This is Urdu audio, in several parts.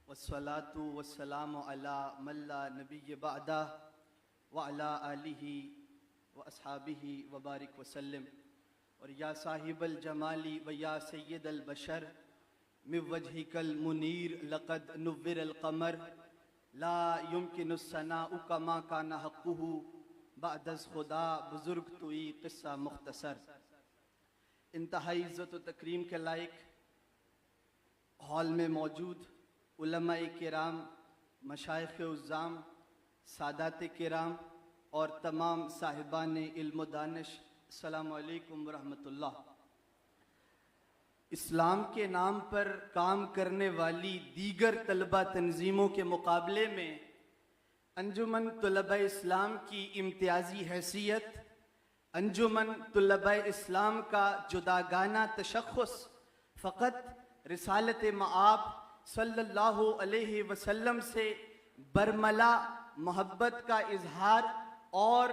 والصلاة والسلام على من لا نبی بعدہ وعلى آلہ واصحابہ وبارک وسلم. اور یا صاحب الجمال و یا سید البشر من وجہک المنیر لقد نور القمر لا يمکن الثناء کما کان حقہ بعد از خدا بزرگ توئی قصہ مختصر. انتہائی عزت و تکریم کے لائق ہال میں موجود علماء کرام، مشائخ عظام، سادات کرام اور تمام صاحبان علم و دانش، السلام علیکم ورحمۃ اللہ. اسلام کے نام پر کام کرنے والی دیگر طلبہ تنظیموں کے مقابلے میں انجمن طلباء اسلام کی امتیازی حیثیت، انجمن طلباء اسلام کا جداگانہ تشخص فقط رسالت مآب صلی اللہ علیہ وسلم سے برملا محبت کا اظہار اور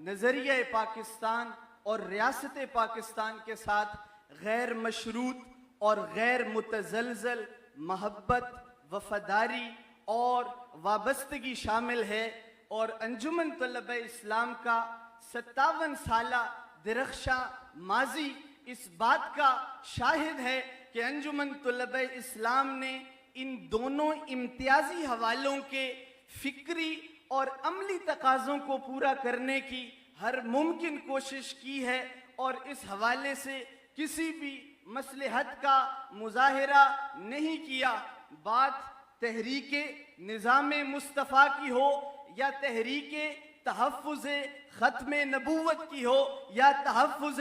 نظریہ پاکستان اور ریاست پاکستان کے ساتھ غیر مشروط اور غیر متزلزل محبت، وفاداری اور وابستگی شامل ہے. اور انجمن طلباء اسلام کا 57 سالہ درخشاں ماضی اس بات کا شاہد ہے کہ انجمن طلباء اسلام نے ان دونوں امتیازی حوالوں کے فکری اور عملی تقاضوں کو پورا کرنے کی ہر ممکن کوشش کی ہے، اور اس حوالے سے کسی بھی مصلحت کا مظاہرہ نہیں کیا. بات تحریک نظام مصطفیٰ کی ہو یا تحریک تحفظ ختم نبوت کی ہو یا تحفظ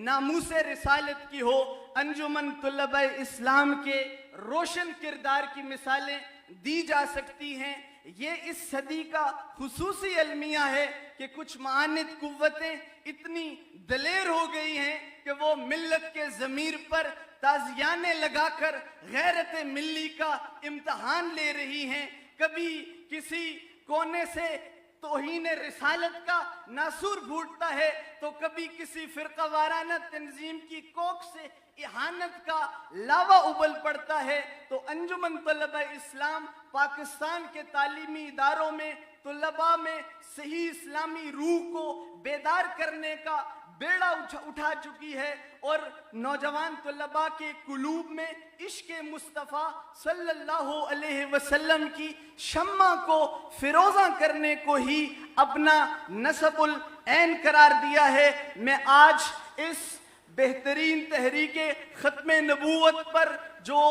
ناموس رسالت کی ہو، انجمن طلباء اسلام کے روشن کردار کی مثالیں دی جا سکتی ہیں. یہ اس صدی کا خصوصی المیہ ہے کہ کچھ معاند قوتیں اتنی دلیر ہو گئی ہیں کہ وہ ملت کے ضمیر پر تازیانے لگا کر غیرت ملی کا امتحان لے رہی ہیں. کبھی کسی کونے سے توہین رسالت کا ناسور پھوٹتا ہے تو کبھی کسی فرقہ وارانہ تنظیم کی کوکھ سے اہانت کا لاوا ابل پڑتا ہے. تو انجمن طلباء اسلام پاکستان کے تعلیمی اداروں میں طلباء میں صحیح اسلامی روح کو بیدار کرنے کا بیڑا اٹھا چکی ہے، اور نوجوان طلباء کے قلوب میں عشق مصطفیٰ صلی اللہ علیہ وسلم کی شمع کو فروزاں کرنے کو ہی اپنا نصب العین قرار دیا ہے. میں آج اس بہترین تحریک ختم نبوت پر جو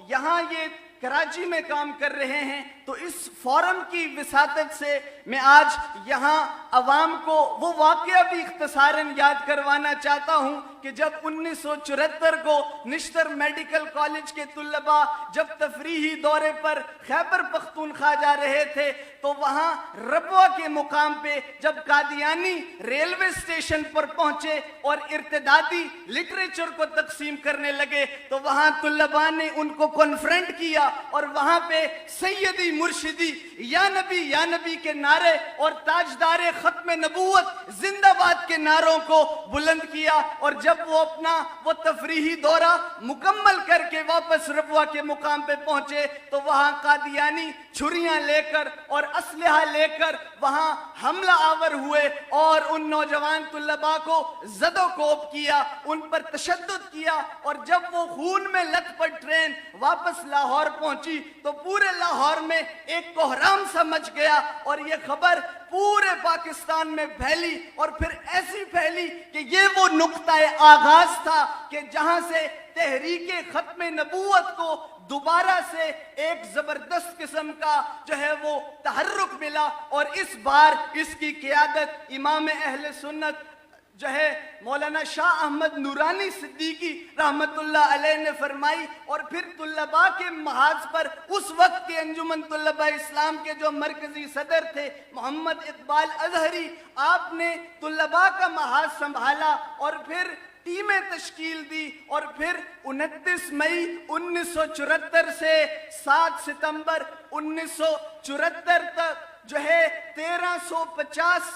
یہاں یہ کراچی میں کام کر رہے ہیں، تو اس فورم کی وساطت سے میں آج یہاں عوام کو وہ واقعہ بھی اختصاراً یاد کروانا چاہتا ہوں کہ جب 1974 کو نشتر میڈیکل کالج کے طلباء جب تفریحی دورے پر خیبر پختونخوا جا رہے تھے تو وہاں ربوہ کے مقام پہ جب قادیانی ریلوے اسٹیشن پر پہنچے اور ارتدادی لٹریچر کو تقسیم کرنے لگے تو وہاں طلباء نے ان کو کنفرنٹ کیا اور وہاں پہ سیدی مرشدی یا نبی کے نعرے اور تاجدار ختم نبوت زندہ باد کے نعروں کو بلند کیا. اور جب وہ تفریحی دورہ مکمل کر کے واپس ربوہ کے مقام پہ پہنچے تو وہاں قادیانی چھریاں لے کر اور اسلحہ لے کر وہاں حملہ آور ہوئے اور ان نوجوان طلباء کو زد و کوب کیا، ان پر تشدد کیا. اور جب وہ خون میں لت پٹ ٹرین واپس لاہور پہنچی تو پورے لاہور میں ایک کوہرام سا مچ گیا، اور یہ خبر پورے پاکستان میں پھیلی، اور پھر ایسی پھیلی کہ یہ وہ نقطہ آغاز تھا کہ جہاں سے تحریک ختم نبوت کو دوبارہ سے ایک زبردست قسم کا جو ہے وہ تحرک ملا. اور اس بار اس کی قیادت امام اہل سنت جو ہے مولانا شاہ احمد نورانی صدیقی رحمت اللہ علیہ نے فرمائی. اور پھر طلباء کے محاذ پر اس وقت کے انجمن طلباء اسلام کے جو مرکزی صدر تھے محمد اقبال ازہری، آپ نے طلباء کا محاذ سنبھالا اور پھر ٹیمیں تشکیل دی. اور پھر 29 مئی 1974 سے 7 ستمبر 1974 تک جو ہے 1350